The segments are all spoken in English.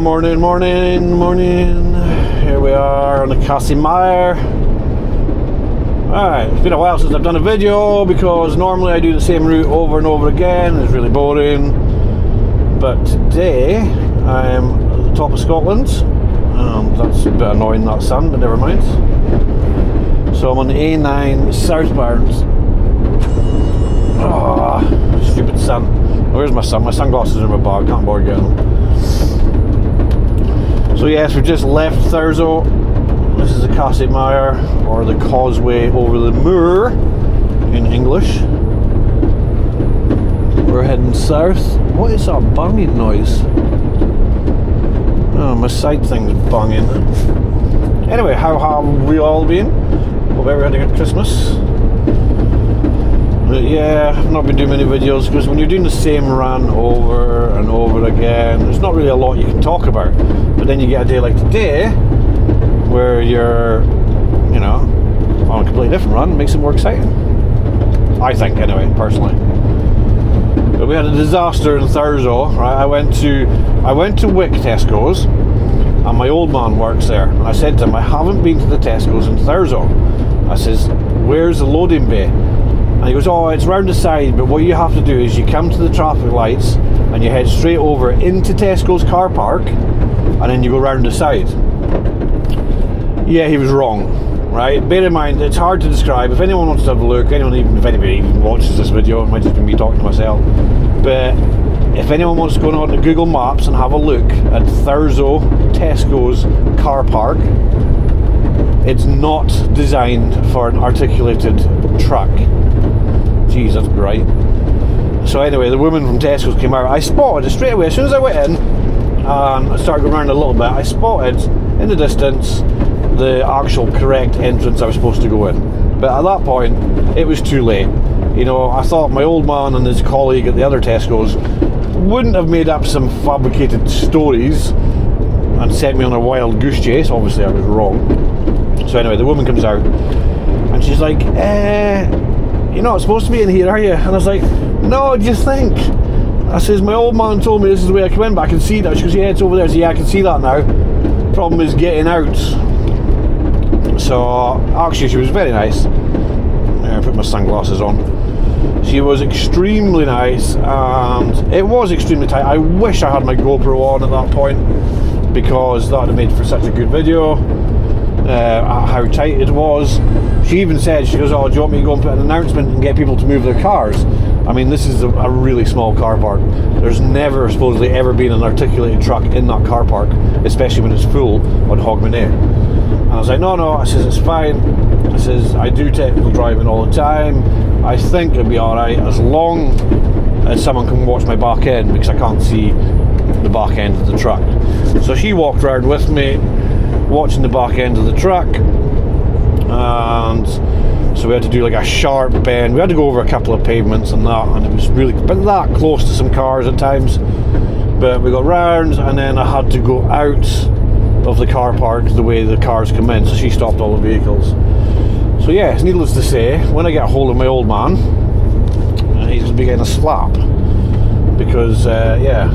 Morning. Here we are on the Casimir. Alright, it's been a while since I've done a video because normally I do the same route over and over again. It's really boring. But today I am at the top of Scotland. That's a bit annoying, that sun, but never mind. So I'm on the A9 southbound. Oh, stupid sun. Where's my sun? My sunglasses are in my bag, can't bother getting them. So yes, we've just left Thurso. This is the Casimir, or the causeway over the moor in English. We're heading south. What is that banging noise? Oh, my side thing's banging. Anyway, how have we all been? Hope everyone had a good Christmas. But yeah, I've not been doing many videos because when you're doing the same run over and over again, there's not really a lot you can talk about. But then you get a day like today where you're, you know, on a completely different run. It makes it more exciting, I think, anyway, personally. But we had a disaster in Thurso, right? I went to Wick Tesco's, and my old man works there, and I said to him, I haven't been to the Tesco's in Thurso. I says, where's the loading bay? And he goes, oh, it's round the side, but what you have to do is you come to the traffic lights and you head straight over into Tesco's car park, and then you go round the side. Yeah, he was wrong, right? Bear in mind, it's hard to describe. If anyone wants to have a look, if anybody even watches this video, it might just be me talking to myself. But if anyone wants to go on to Google Maps and have a look at Thurso Tesco's car park, it's not designed for an articulated truck. Jeez, that's bright. So anyway, the woman from Tesco's came out. I spotted it straight away. As soon as I went in, I started going around a little bit, I spotted in the distance the actual correct entrance I was supposed to go in. But at that point, it was too late. You know, I thought my old man and his colleague at the other Tesco's wouldn't have made up some fabricated stories and sent me on a wild goose chase. Obviously, I was wrong. So anyway, the woman comes out and she's like, you're not supposed to be in here, are you? And I was like, no, what do you think? I says, my old man told me this is the way I come in, but I can see that. She goes, yeah, it's over there. I said, yeah, I can see that now. Problem is getting out. So actually she was very nice. I put my sunglasses on. She was extremely nice, and it was extremely tight. I wish I had my GoPro on at that point, because that would have made for such a good video. How tight it was. She even said, she goes, oh, do you want me to go and put an announcement and get people to move their cars? I mean, this is a really small car park. There's never supposedly ever been an articulated truck in that car park, especially when it's full on Hogmanay. And I was like, no, I says, it's fine. I says, I do technical driving all the time. I think it'll be alright as long as someone can watch my back end, because I can't see the back end of the truck. So she walked around with me, watching the back end of the truck, and so we had to do like a sharp bend. We had to go over a couple of pavements and that, and it was really that close to some cars at times. But we got round, and then I had to go out of the car park the way the cars come in, so she stopped all the vehicles. So yeah, needless to say, when I get a hold of my old man, he's going to be getting a slap, because yeah,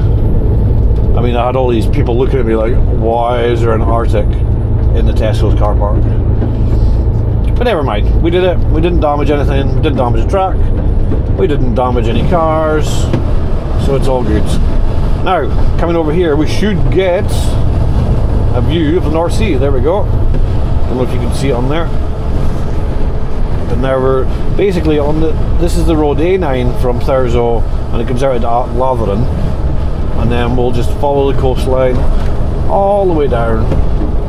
I mean, I had all these people looking at me like, why is there an Arctic in the Tesco's car park? But never mind, we did it. We didn't damage anything. We didn't damage the truck. We didn't damage any cars. So it's all good. Now, coming over here, we should get a view of the North Sea. There we go. Don't know if you can see it on there. But now we're basically on this is the road A9 from Thurso, and it comes out into Latherin. And then we'll just follow the coastline all the way down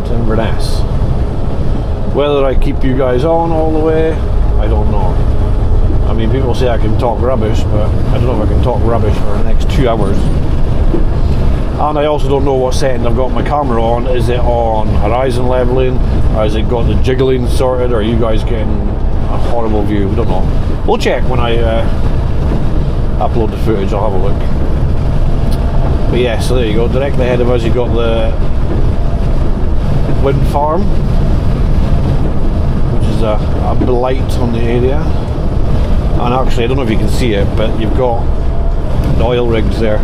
to Inverness. Whether I keep you guys on all the way, I don't know. I mean, people say I can talk rubbish, but I don't know if I can talk rubbish for the next 2 hours. And I also don't know what setting I've got my camera on. Is it on horizon leveling, or has it got the jiggling sorted, or are you guys getting a horrible view? We don't know. We'll check when I upload the footage. I'll have a look. But yeah, so there you go. Directly ahead of us, you've got the wind farm, which is a blight on the area. And actually, I don't know if you can see it, but you've got the oil rigs there.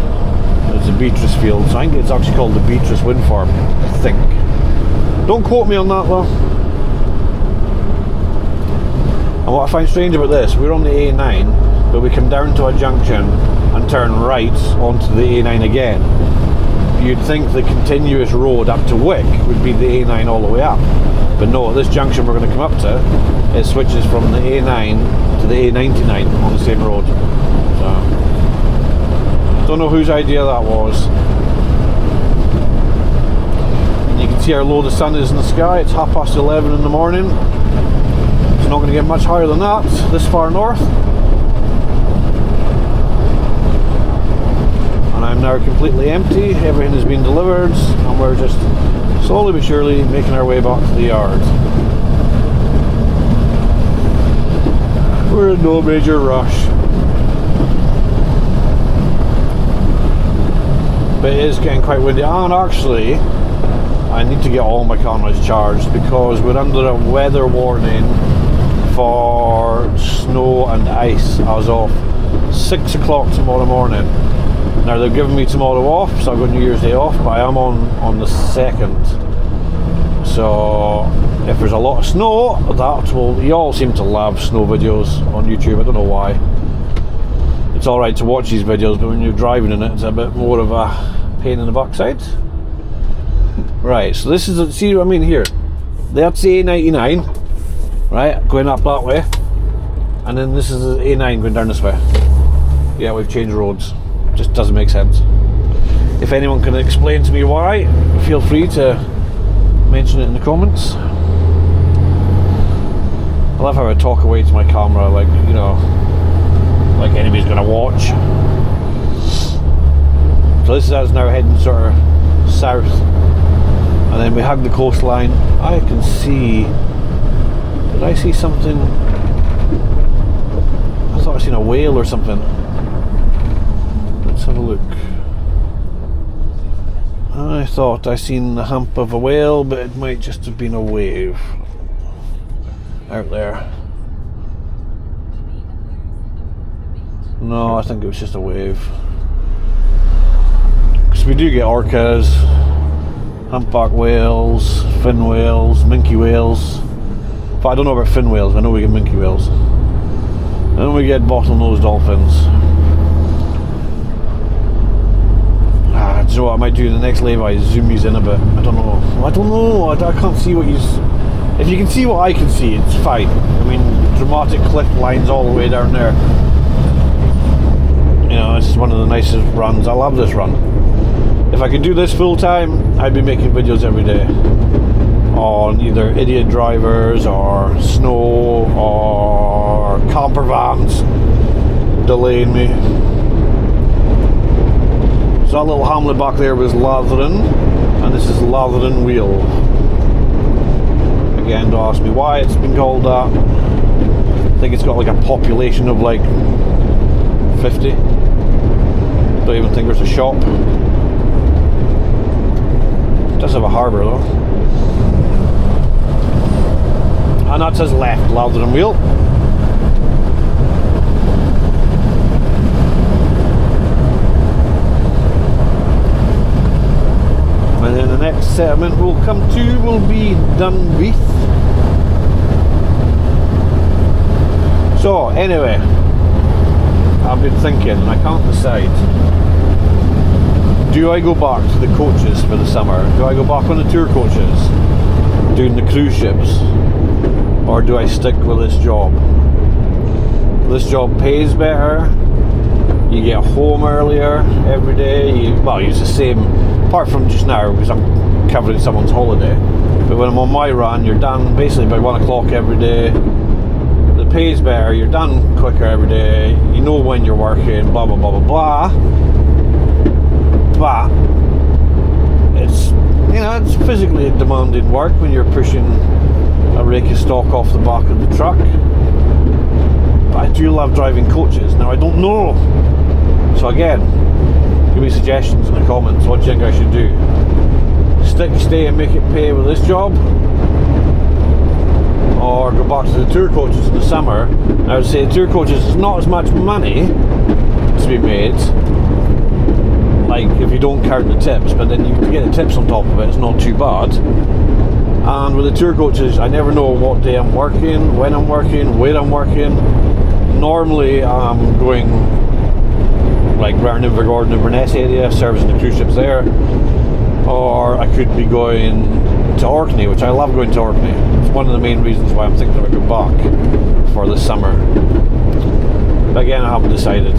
There's a Beatrice Fields. I think it's actually called the Beatrice Wind Farm, I think. Don't quote me on that though. And what I find strange about this, we're on the A9, but we come down to a junction and turn right onto the A9 again. You'd think the continuous road up to Wick would be the A9 all the way up. But no, at this junction we're going to come up to, it switches from the A9 to the A99 on the same road. So, don't know whose idea that was. And you can see how low the sun is in the sky. It's 11:30 in the morning. It's not going to get much higher than that this far north. And I'm now completely empty. Everything has been delivered, and we're just slowly but surely making our way back to the yard. We're in no major rush. But it is getting quite windy, and actually I need to get all my cameras charged because we're under a weather warning for snow and ice as of 6 o'clock tomorrow morning. Now they've given me tomorrow off, so I've got New Year's Day off, but I am on the 2nd. So if there's a lot of snow, that will, you all seem to love snow videos on YouTube, I don't know why. It's alright to watch these videos, but when you're driving in it, it's a bit more of a pain in the backside. Right, so this is, see what I mean here? That's the A99, right, going up that way. And then this is the A9 going down this way. Yeah, we've changed roads. Just doesn't make sense. If anyone can explain to me why, feel free to mention it in the comments. I love how I talk away to my camera, like, you know, like anybody's gonna watch. So this is us now heading sort of south, and then we hug the coastline. I can see, did I see something? I thought I seen a whale or something. Let's have a look. I thought I seen the hump of a whale, but it might just have been a wave out there. No, I think it was just a wave. Because we do get orcas, humpback whales, fin whales, minke whales. But I don't know about fin whales, I know we get minke whales. And then we get bottlenose dolphins. Do you know what I might do in the next lay-by? Zoom these in a bit. I don't know. I can't see what he's... If you can see what I can see, it's fine. I mean, dramatic cliff lines all the way down there. You know, this is one of the nicest runs. I love this run. If I could do this full time, I'd be making videos every day on either idiot drivers or snow or camper vans delaying me. So that little hamlet back there was Latherin, and this is Latherin Wheel. Again, don't ask me why it's been called that. I think it's got like a population of like 50. Don't even think there's a shop. It does have a harbour though. And that says left, Latherin Wheel. And then the next settlement we'll come to will be Dunbeath. So anyway, I've been thinking and I can't decide. Do I go back to the coaches for the summer? Do I go back on the tour coaches, doing the cruise ships? Or do I stick with this job? This job pays better. You get home earlier every day. Well, it's the same, apart from just now because I'm covering someone's holiday. But when I'm on my run, you're done basically by 1 o'clock every day. The pay's better. You're done quicker every day. You know when you're working. Blah blah blah blah blah. But it's, you know, it's physically demanding work when you're pushing a rake of stock off the back of the truck. But I do love driving coaches. Now I don't know. So again, give me suggestions in the comments. What do you think I should do? Stay and make it pay with this job? Or go back to the tour coaches in the summer? I would say the tour coaches is not as much money to be made like if you don't count the tips, but then you get the tips on top of it, it's not too bad. And with the tour coaches, I never know what day I'm working, when I'm working, where I'm working. Normally I'm going like round Invergordon, Inverness area, servicing the cruise ships there, or I could be going to Orkney, which I love going to Orkney. It's one of the main reasons why I'm thinking about going back for the summer. But again, I haven't decided.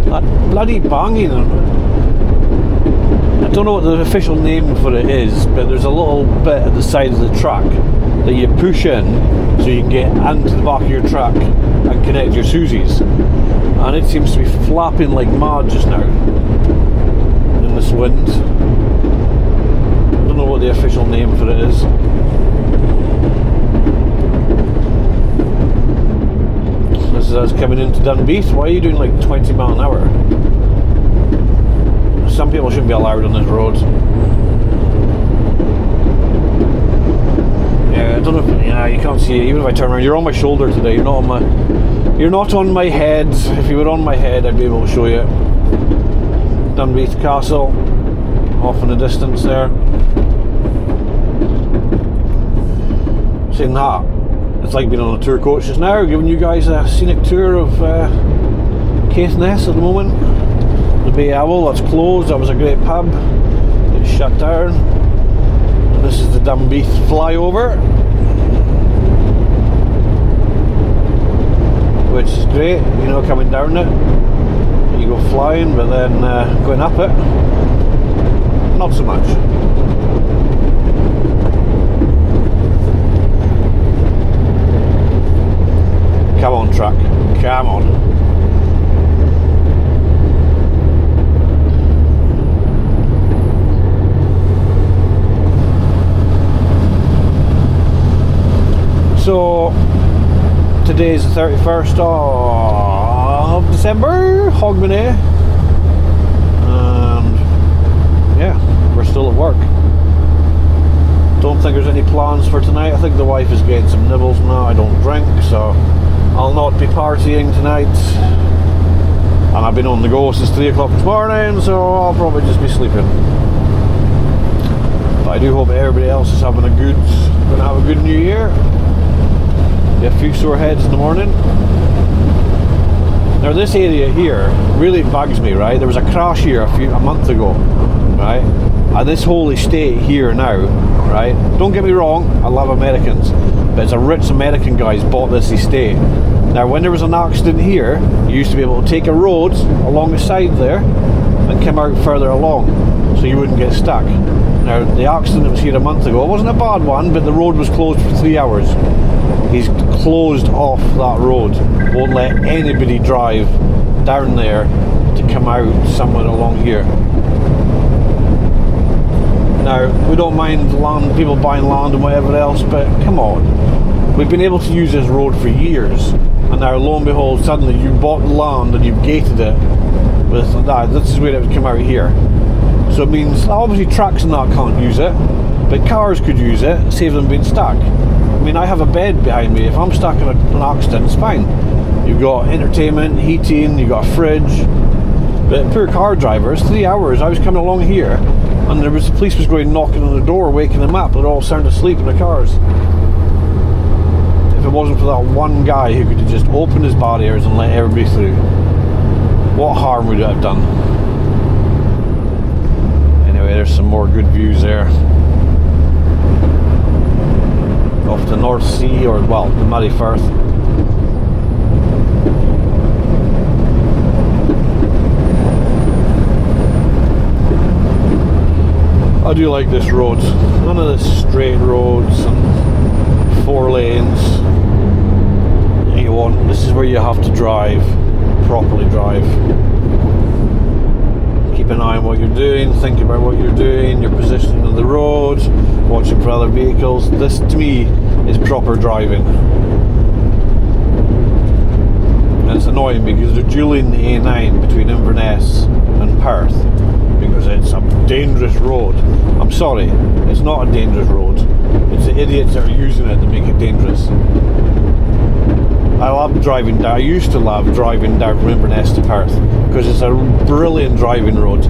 That bloody banging, I don't know what the official name for it is, but there's a little bit at the side of the track that you push in so you can get into the back of your truck and connect your Susies. And it seems to be flapping like mad just now in this wind. I don't know what the official name for it is. This is us coming into Dunbeath. Why are you doing like 20 miles an hour? Some people shouldn't be allowed on this road. Yeah, I don't know if, yeah, you can't see it. Even if I turn around, you're on my shoulder today. You're not on my head. If you were on my head, I'd be able to show you. Dunbeath Castle, off in the distance there. Saying that, it's like being on a tour coach just now, giving you guys a scenic tour of Caithness at the moment. The Bay Owl, that's closed. That was a great pub. It's shut down. And this is the Dunbeath flyover, which is great, you know, coming down it. You go flying, but then going up it, not so much. Come on, truck. Come on. So today's the 31st of December, Hogmanay, and yeah, we're still at work. Don't think there's any plans for tonight. I think the wife is getting some nibbles now. I don't drink, so I'll not be partying tonight. And I've been on the go since 3 o'clock this morning, so I'll probably just be sleeping. But I do hope everybody else is having gonna have a good new year. A few sore heads in the morning. Now this area here really bugs me, right? There was a crash here a month ago, right? And this whole estate here now, right? Don't get me wrong, I love Americans, but it's a rich American guy's bought this estate. Now when there was an accident here, you used to be able to take a road along the side there and come out further along so you wouldn't get stuck. Now the accident that was here a month ago, it wasn't a bad one, but the road was closed for 3 hours. He's closed off that road, won't let anybody drive down there to come out somewhere along here. Now, we don't mind land, people buying land and whatever else, but come on. We've been able to use this road for years, and now lo and behold, suddenly you bought the land and you've gated it with that. This is where it would come out here. So it means, obviously trucks and that can't use it, but cars could use it, save them being stuck. I mean, I have a bed behind me. If I'm stuck in an accident, it's fine. You've got entertainment, heating, you've got a fridge. But poor car drivers, 3 hours, I was coming along here and the police was going knocking on the door, waking them up. They're all sound asleep in their cars. If it wasn't for that one guy who could have just opened his barriers and let everybody through, what harm would it have done? Anyway, there's some more good views there. Off the North Sea, or well, the Murray Firth. I do like this road. None of this straight roads and 4 lanes. This is where you have to drive, properly drive. Keep an eye on what you're doing, think about what you're doing, your position on the road, watching for other vehicles. This to me is proper driving. And it's annoying because they're dueling the A9 between Inverness and Perth because it's a dangerous road. I'm sorry, it's not a dangerous road. It's the idiots that are using it to make it dangerous. I love driving down. I used to love driving down from Inverness to Perth because it's a brilliant driving road.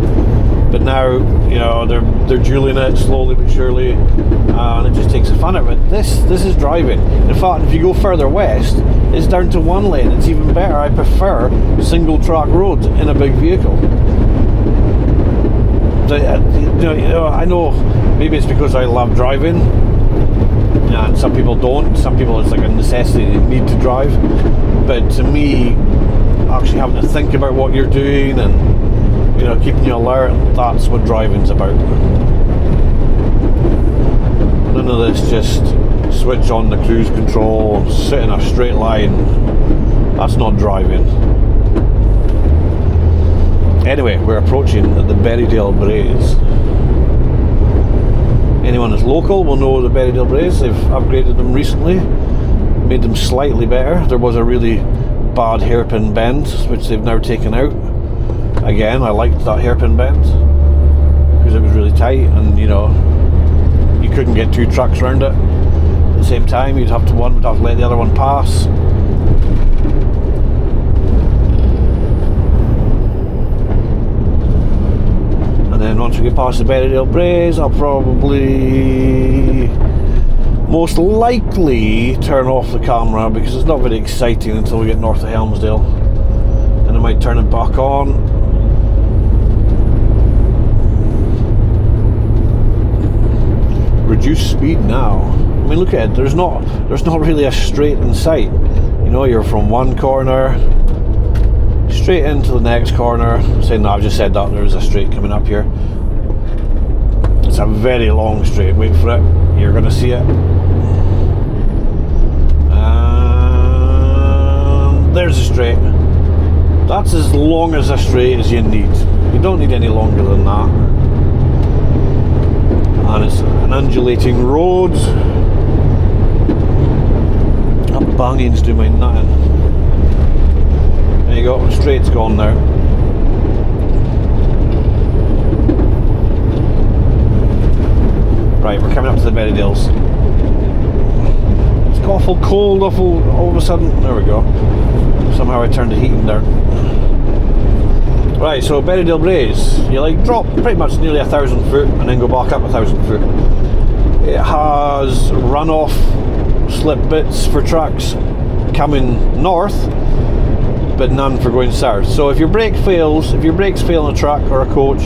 But now, you know, they're dualling it slowly but surely, and it just takes the fun out of it. This is driving. In fact, if you go further west, it's down to one lane. It's even better. I prefer single track roads in a big vehicle. You know, I know maybe it's because I love driving, and some people don't. Some people it's like a necessity, they need to drive. But to me, actually having to think about what you're doing and, you know, keeping you alert, that's what driving's about. None of this just switch on the cruise control, sit in a straight line. That's not driving. Anyway, we're approaching the Berriedale Braes. Anyone that's local will know the Berriedale Braes. They've upgraded them recently, made them slightly better. There was a really bad hairpin bend, which they've now taken out. Again, I liked that hairpin bend because it was really tight, and you know, you couldn't get two trucks around it at the same time. One would have to let the other one pass. And then once we get past the Berriedale Braes, I'll probably most likely turn off the camera because it's not very exciting until we get north of Helmsdale. And I might turn it back on. Reduce speed now. I mean, look at it. There's not really a straight in sight. You know, you're from one corner straight into the next corner. Saying that, I've just said that there's a straight coming up here. It's a very long straight. Wait for it. You're going to see it. And there's a straight. That's as long as a straight as you need. You don't need any longer than that. And it's an undulating road. That banging's doing my nothing. There you go, the straight's gone now. Right, we're coming up to the Berriedales. It's awful cold, all of a sudden. There we go. Somehow I turned the heating down. Right, so Berriedale Braes, you like drop pretty much nearly 1,000 foot and then go back up 1,000 foot. It has runoff slip bits for trucks coming north, but none for going south. So if your brakes fail in a truck or a coach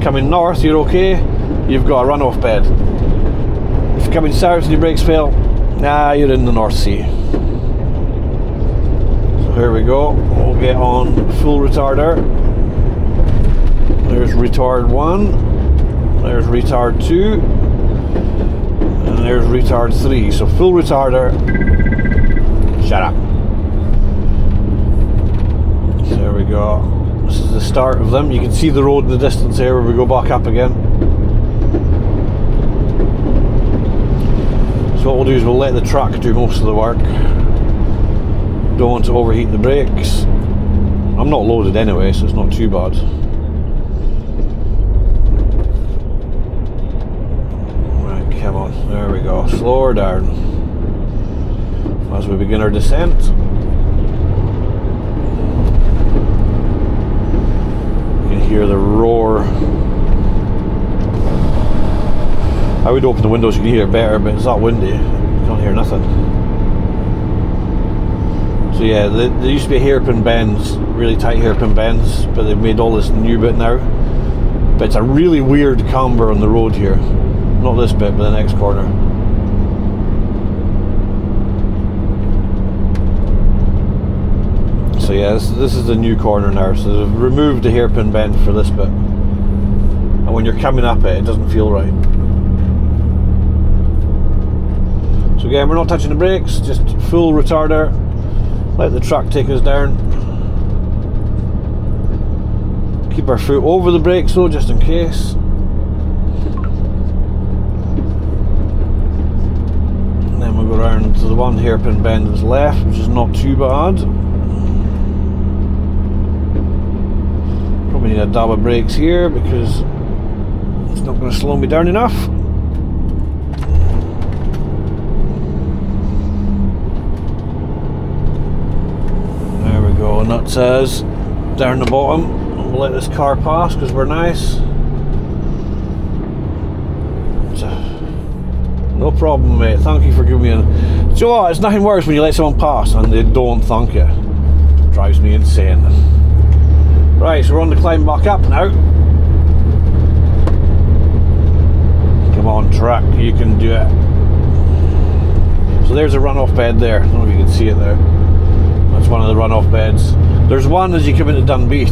coming north, you're okay. You've got a runoff bed. If you're coming south and your brakes fail, nah, you're in the North Sea. So here we go. We'll get on full retarder. There's retard 1, there's retard 2, and there's retard 3. So full retarder. Shut up. So there we go. This is the start of them. You can see the road in the distance here where we go back up again. So what we'll do is we'll let the truck do most of the work. Don't want to overheat the brakes. I'm not loaded anyway, so it's not too bad. Come on, there we go. Slower down as we begin our descent. You can hear the roar. I would open the windows, you can hear it better, but it's that windy, you can't hear nothing. So yeah, there used to be hairpin bends, really tight hairpin bends, but they've made all this new bit now. But it's a really weird camber on the road here. Not this bit, but the next corner. So yeah, this is the new corner now. So they've removed the hairpin bend for this bit. And when you're coming up it doesn't feel right. So again, we're not touching the brakes, just full retarder. Let the truck take us down. Keep our foot over the brakes though, just in case. We'll go around to the one hairpin bend that's left, which is not too bad. Probably need a dab of brakes here because it's not going to slow me down enough. that says down the bottom. We'll let this car pass because we're nice. No problem, mate. Thank you for giving me a... Do you know what? It's nothing worse when you let someone pass and they don't thank you. It drives me insane. Right, so we're on the climb back up now. Come on, truck, you can do it. So there's a runoff bed there. I don't know if you can see it there. That's one of the runoff beds. There's one as you come into Dunbeath.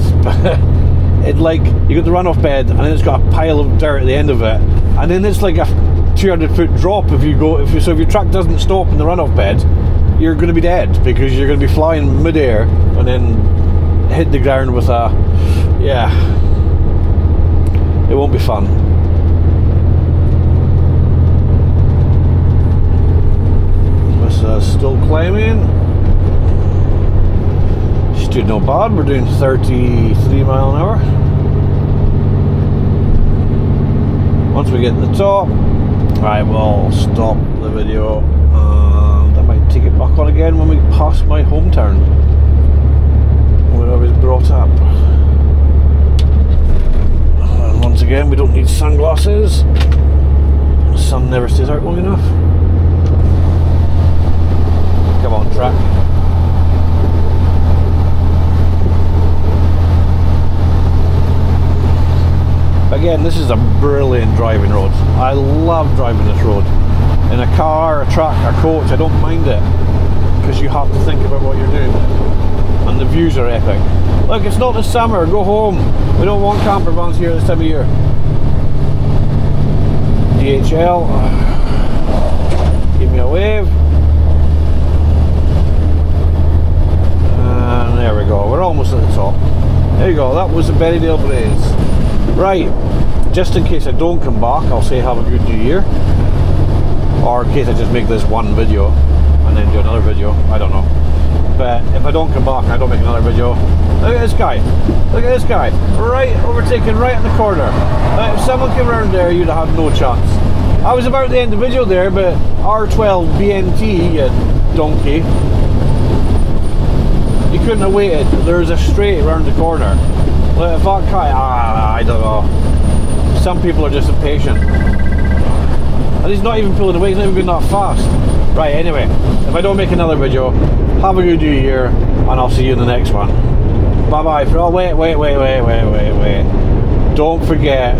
It like, you got the runoff bed and then it's got a pile of dirt at the end of it. And then it's like a 200-foot drop if you go, so if your truck doesn't stop in the runoff bed, you're going to be dead because you're going to be flying mid-air and then hit the ground with a, yeah, it won't be fun. This is still climbing. She's doing no bad. We're doing 33 mile an hour. Once we get to the top, I will stop the video and I might take it back on again when we pass my hometown where I was brought up. And once again, we don't need sunglasses. The sun never stays out long enough. Come on, track. Again, this is a brilliant driving road. I love driving this road. In a car, a truck, a coach, I don't mind it because you have to think about what you're doing. And the views are epic. Look, it's not the summer, go home. We don't want camper vans here this time of year. DHL, give me a wave. And there we go, we're almost at the top. There you go, that was the Berriedale Blaze. Right, just in case I don't come back, I'll say have a good new year. Or in case I just make this one video and then do another video, I don't know. But if I don't come back and I don't make another video, look at this guy. Look at this guy. Right, overtaken right in the corner. If someone came around there, you'd have had no chance. I was about to end the video there, but R12 BNT, you donkey. You couldn't have waited. There's a straight around the corner. Look, if that guy, I don't know. Some people are just impatient. And he's not even pulling away, he's not even going that fast. Right, anyway, if I don't make another video, have a good new year, and I'll see you in the next one. Bye bye. Oh, wait. Don't forget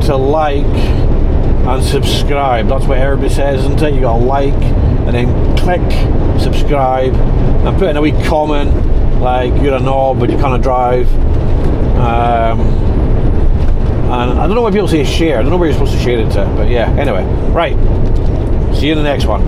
to like and subscribe. That's what everybody says, isn't it? You gotta like, and then click subscribe, and put in a wee comment, like you're a knob but you can't drive. And I don't know why people say share. I don't know where you're supposed to share it to, but yeah, anyway. Right. See you in the next one.